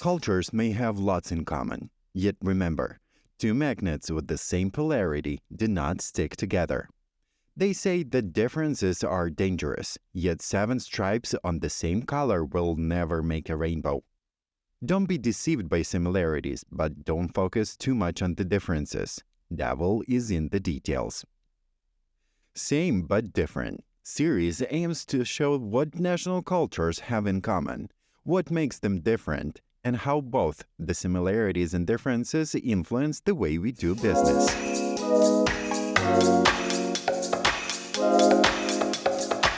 Cultures may have lots in common, yet remember, two magnets with the same polarity do not stick together. They say that differences are dangerous, yet 7 stripes on the same color will never make a rainbow. Don't be deceived by similarities, but don't focus too much on the differences. Devil is in the details. Same but different series aims to show what national cultures have in common, what makes them different, and how both the similarities and differences influence the way we do business.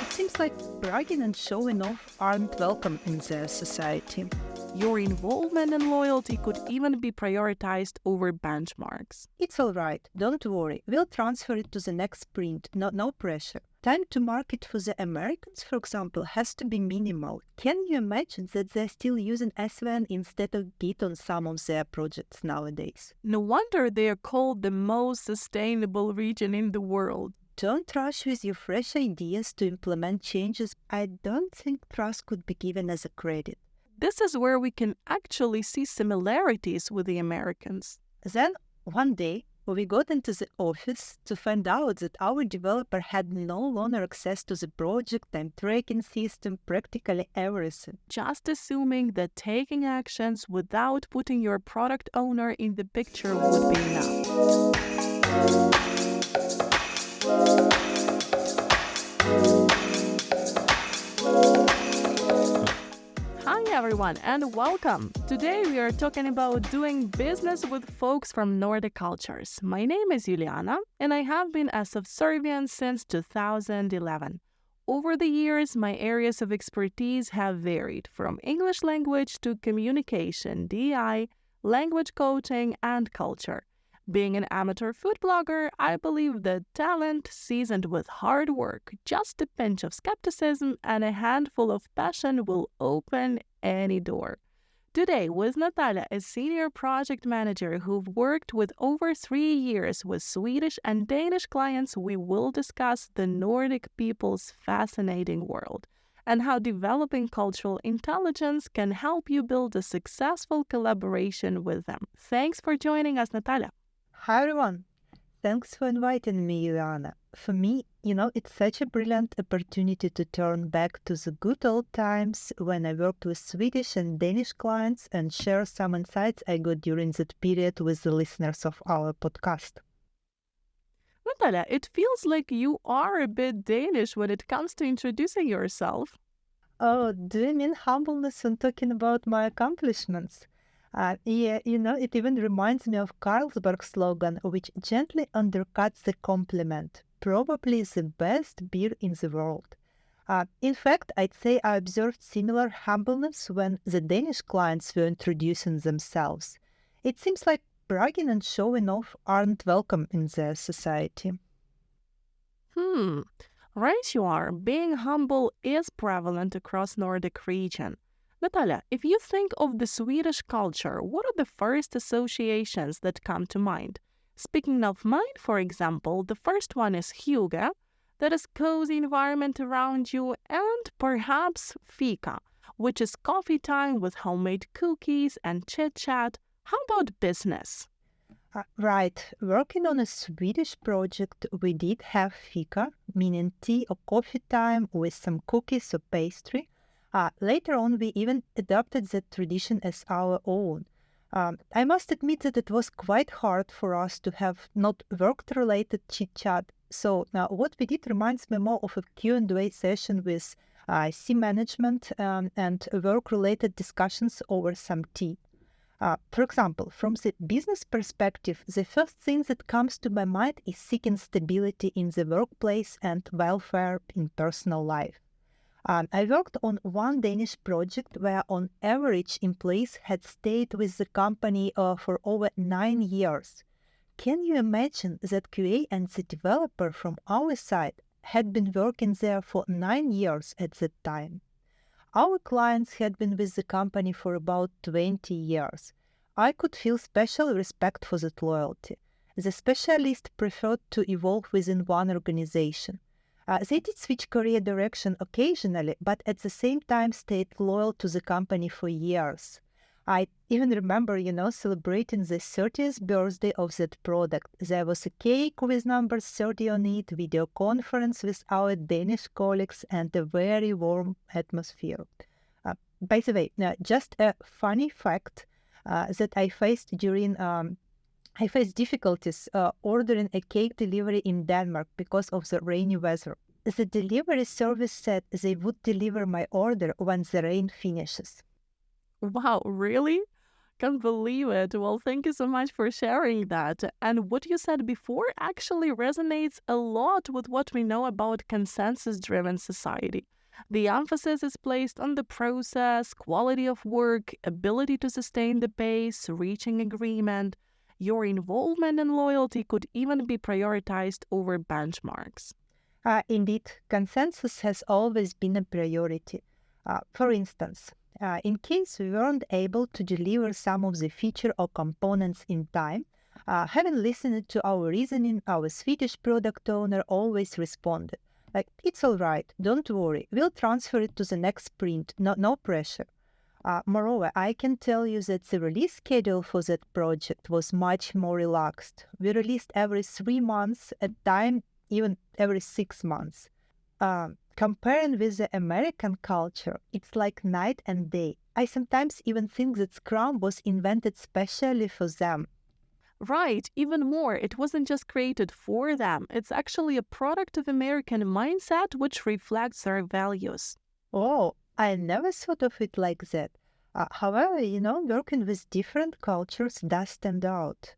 It seems like bragging and showing off aren't welcome in their society. Your involvement and loyalty could even be prioritized over benchmarks. It's all right, don't worry. We'll transfer it to the next sprint, no pressure. Time to market for the Americans, for example, has to be minimal. Can you imagine that they're still using SVN instead of Git on some of their projects nowadays? No wonder they are called the most sustainable region in the world. Don't rush with your fresh ideas to implement changes. I don't think trust could be given as a credit. This is where we can actually see similarities with the Americans. Then, one day, we got into the office to find out that our developer had no longer access to the project and tracking system, practically everything. Just assuming that taking actions without putting your product owner in the picture would be enough. Everyone, and welcome! Today we are talking about doing business with folks from Nordic cultures. My name is Yuliana, and I have been a SoftServian since 2011. Over the years, my areas of expertise have varied from English language to communication, DI, language coaching, and culture. Being an amateur food blogger, I believe that talent seasoned with hard work, just a pinch of skepticism, and a handful of passion will open any door. Today, with Natalia, a senior project manager who've worked with over 3 years with Swedish and Danish clients, we will discuss the Nordic people's fascinating world and how developing cultural intelligence can help you build a successful collaboration with them. Thanks for joining us, Natalia. Hi everyone, thanks for inviting me, Yuliana. For me, it's such a brilliant opportunity to turn back to the good old times when I worked with Swedish and Danish clients and share some insights I got during that period with the listeners of our podcast. Natalia, it feels like you are a bit Danish when it comes to introducing yourself. Oh, do you mean humbleness when talking about my accomplishments? It even reminds me of Carlsberg's slogan, which gently undercuts the compliment. Probably the best beer in the world. In fact, I'd say I observed similar humbleness when the Danish clients were introducing themselves. It seems like bragging and showing off aren't welcome in their society. Right you are. Being humble is prevalent across Nordic region. Natalia, if you think of the Swedish culture, what are the first associations that come to mind? Speaking of mine, for example, the first one is hygge, that is cozy environment around you, and perhaps fika, which is coffee time with homemade cookies and chit-chat. How about business? Right. Working on a Swedish project, we did have fika, meaning tea or coffee time with some cookies or pastry. Later on, we even adopted that tradition as our own. I must admit that it was quite hard for us to have not work-related chit-chat. So now what we did reminds me more of a Q&A session with C management and work-related discussions over some tea. For example, from the business perspective, the first thing that comes to my mind is seeking stability in the workplace and welfare in personal life. I worked on one Danish project where on average employees had stayed with the company for over 9 years. Can you imagine that QA and the developer from our side had been working there for 9 years at that time? Our clients had been with the company for about 20 years. I could feel special respect for that loyalty. The specialist preferred to evolve within one organization. They did switch career direction occasionally, but at the same time stayed loyal to the company for years. I even remember, celebrating the 30th birthday of that product. There was a cake with number 30 on it, video conference with our Danish colleagues, and a very warm atmosphere. By the way, just a funny fact that I faced I faced difficulties ordering a cake delivery in Denmark because of the rainy weather. The delivery service said they would deliver my order when the rain finishes. Wow, really? Can't believe it. Well, thank you so much for sharing that. And what you said before actually resonates a lot with what we know about consensus-driven society. The emphasis is placed on the process, quality of work, ability to sustain the pace, reaching agreement. Your involvement and loyalty could even be prioritized over benchmarks. Indeed, consensus has always been a priority. For instance, in case we weren't able to deliver some of the feature or components in time, having listened to our reasoning, our Swedish product owner always responded, like, it's all right, don't worry, we'll transfer it to the next sprint, no pressure. Moreover, I can tell you that the release schedule for that project was much more relaxed. We released every 3 months, at time even every 6 months. Comparing with the American culture, it's like night and day. I sometimes even think that SCRUM was invented specially for them. Right, even more, it wasn't just created for them. It's actually a product of American mindset which reflects our values. Oh, I never thought of it like that. However, working with different cultures does stand out.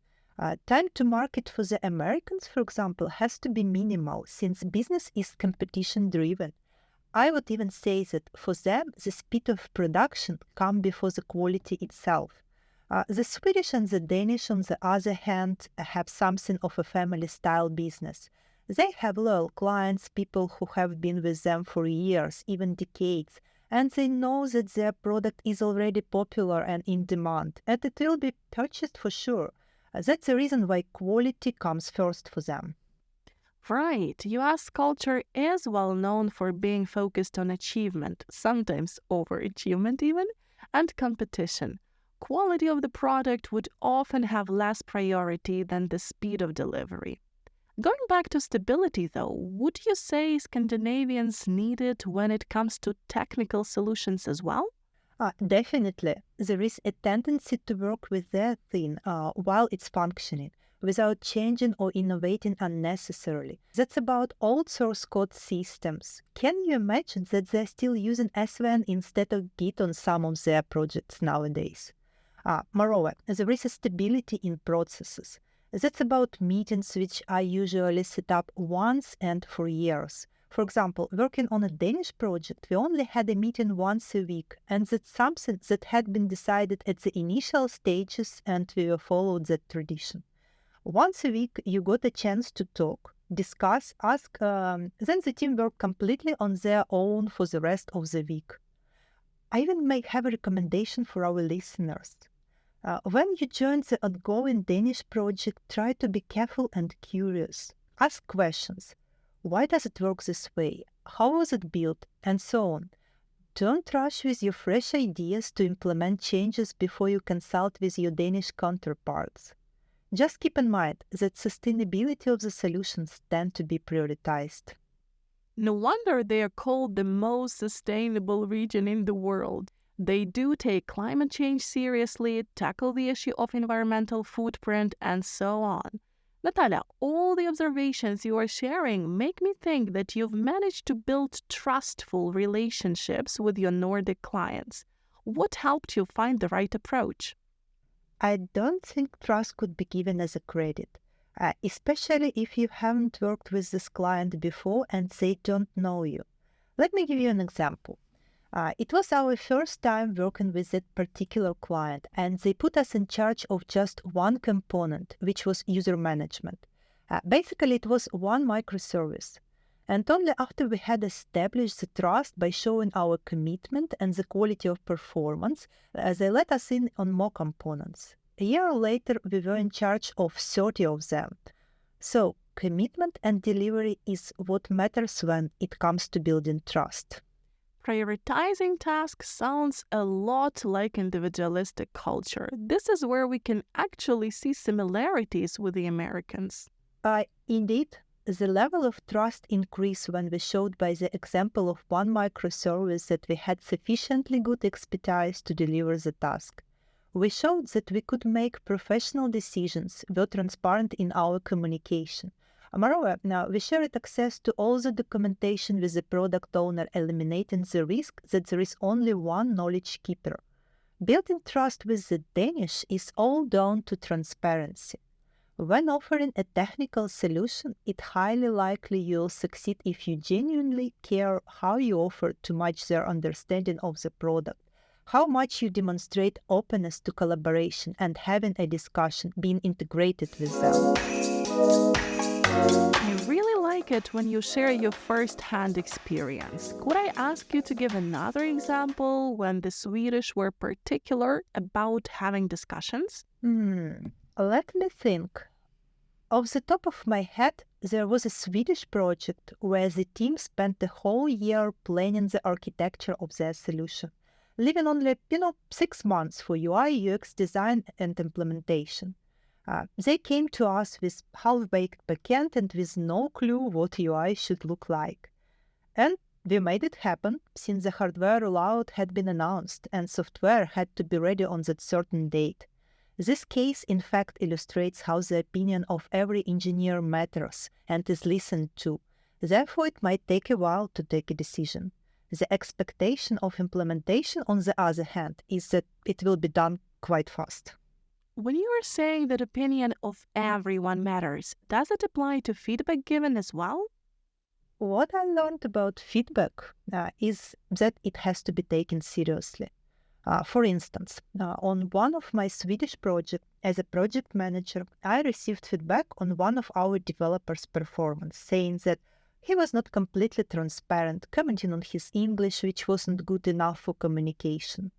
Time to market for the Americans, for example, has to be minimal since business is competition-driven. I would even say that for them, the speed of production comes before the quality itself. The Swedish and the Danish, on the other hand, have something of a family-style business. They have loyal clients, people who have been with them for years, even decades, and they know that their product is already popular and in demand, and it will be purchased for sure. That's the reason why quality comes first for them. Right, US culture is well known for being focused on achievement, sometimes overachievement even, and competition. Quality of the product would often have less priority than the speed of delivery. Going back to stability, though, would you say Scandinavians need it when it comes to technical solutions as well? Definitely. There is a tendency to work with their thing while it's functioning, without changing or innovating unnecessarily. That's about old source code systems. Can you imagine that they're still using SVN instead of Git on some of their projects nowadays? Moreover, there is a stability in processes. That's about meetings which are usually set up once and for years. For example, working on a Danish project, we only had a meeting once a week, and that's something that had been decided at the initial stages, and we followed that tradition. Once a week, you got a chance to talk, discuss, ask, then the team worked completely on their own for the rest of the week. I even may have a recommendation for our listeners. When you join the ongoing Danish project, try to be careful and curious. Ask questions. Why does it work this way? How was it built? And so on. Don't rush with your fresh ideas to implement changes before you consult with your Danish counterparts. Just keep in mind that sustainability of the solutions tend to be prioritized. No wonder they are called the most sustainable region in the world. They do take climate change seriously, tackle the issue of environmental footprint, and so on. Natalia, all the observations you are sharing make me think that you've managed to build trustful relationships with your Nordic clients. What helped you find the right approach? I don't think trust could be given as a credit, especially if you haven't worked with this client before and they don't know you. Let me give you an example. It was our first time working with that particular client, and they put us in charge of just one component, which was user management. Basically, it was one microservice. And only after we had established the trust by showing our commitment and the quality of performance, they let us in on more components. A year later, we were in charge of 30 of them. So, commitment and delivery is what matters when it comes to building trust. Prioritizing tasks sounds a lot like individualistic culture. This is where we can actually see similarities with the Americans. Indeed, the level of trust increased when we showed by the example of one microservice that we had sufficiently good expertise to deliver the task. We showed that we could make professional decisions, were transparent in our communication. Moreover, now we shared access to all the documentation with the product owner, eliminating the risk that there is only one knowledge keeper. Building trust with the Danish is all down to transparency. When offering a technical solution, it's highly likely you'll succeed if you genuinely care how you offer to match their understanding of the product, how much you demonstrate openness to collaboration and having a discussion, being integrated with them. I really like it when you share your first-hand experience. Could I ask you to give another example when the Swedish were particular about having discussions? Let me think. Off the top of my head, there was a Swedish project where the team spent the whole year planning the architecture of their solution, leaving only 6 months for UI, UX design and implementation. They came to us with half-baked backend and with no clue what UI should look like. And we made it happen, since the hardware rollout had been announced and software had to be ready on that certain date. This case, in fact, illustrates how the opinion of every engineer matters and is listened to. Therefore, it might take a while to take a decision. The expectation of implementation, on the other hand, is that it will be done quite fast. When you are saying that opinion of everyone matters, does it apply to feedback given as well? What I learned about feedback is that it has to be taken seriously. For instance, on one of my Swedish projects, as a project manager, I received feedback on one of our developers' performance, saying that he was not completely transparent, commenting on his English, which wasn't good enough for communication.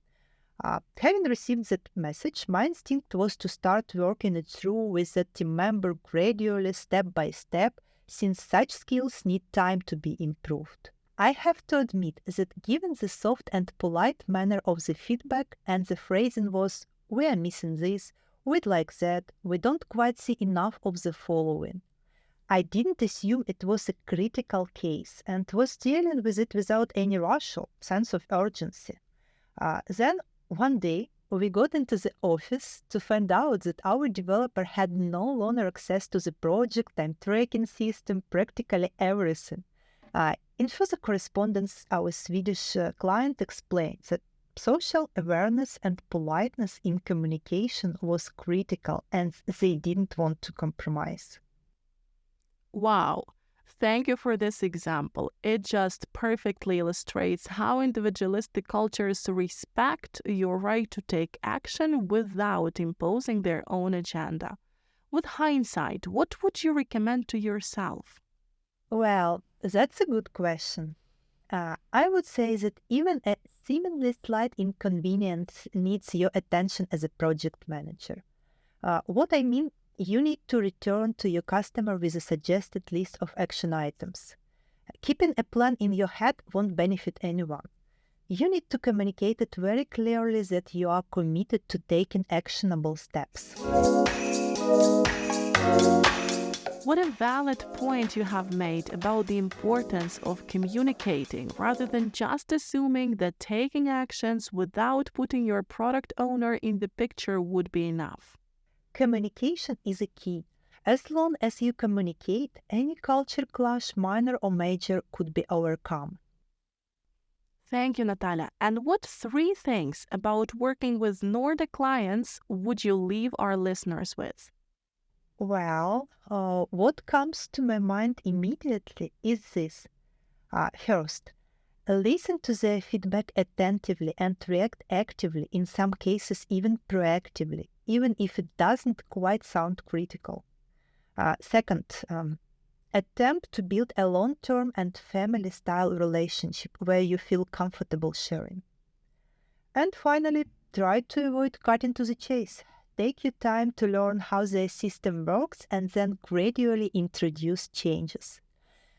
Having received that message, my instinct was to start working it through with the team member gradually, step by step, since such skills need time to be improved. I have to admit that given the soft and polite manner of the feedback and the phrasing was, "We are missing this, we'd like that, we don't quite see enough of the following," I didn't assume it was a critical case and was dealing with it without any rush or sense of urgency. Then, one day, we got into the office to find out that our developer had no longer access to the project time tracking system, practically everything. In further correspondence, our Swedish client explained that social awareness and politeness in communication was critical and they didn't want to compromise. Wow. Thank you for this example. It just perfectly illustrates how individualistic cultures respect your right to take action without imposing their own agenda. With hindsight, what would you recommend to yourself? Well, that's a good question. I would say that even a seemingly slight inconvenience needs your attention as a project manager. What I mean, you need to return to your customer with a suggested list of action items. Keeping a plan in your head won't benefit anyone. You need to communicate it very clearly that you are committed to taking actionable steps. What a valid point you have made about the importance of communicating rather than just assuming that taking actions without putting your product owner in the picture would be enough. Communication is a key. As long as you communicate, any culture clash, minor or major, could be overcome. Thank you, Natalia. And what 3 things about working with Nordic clients would you leave our listeners with? Well, what comes to my mind immediately is this. First, listen to their feedback attentively and react actively, in some cases even proactively, even if it doesn't quite sound critical. Second, attempt to build a long-term and family-style relationship where you feel comfortable sharing. And finally, try to avoid cutting to the chase. Take your time to learn how the system works and then gradually introduce changes.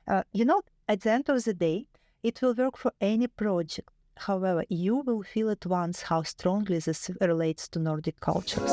At the end of the day, It will work for any project. However, you will feel at once how strongly this relates to Nordic cultures.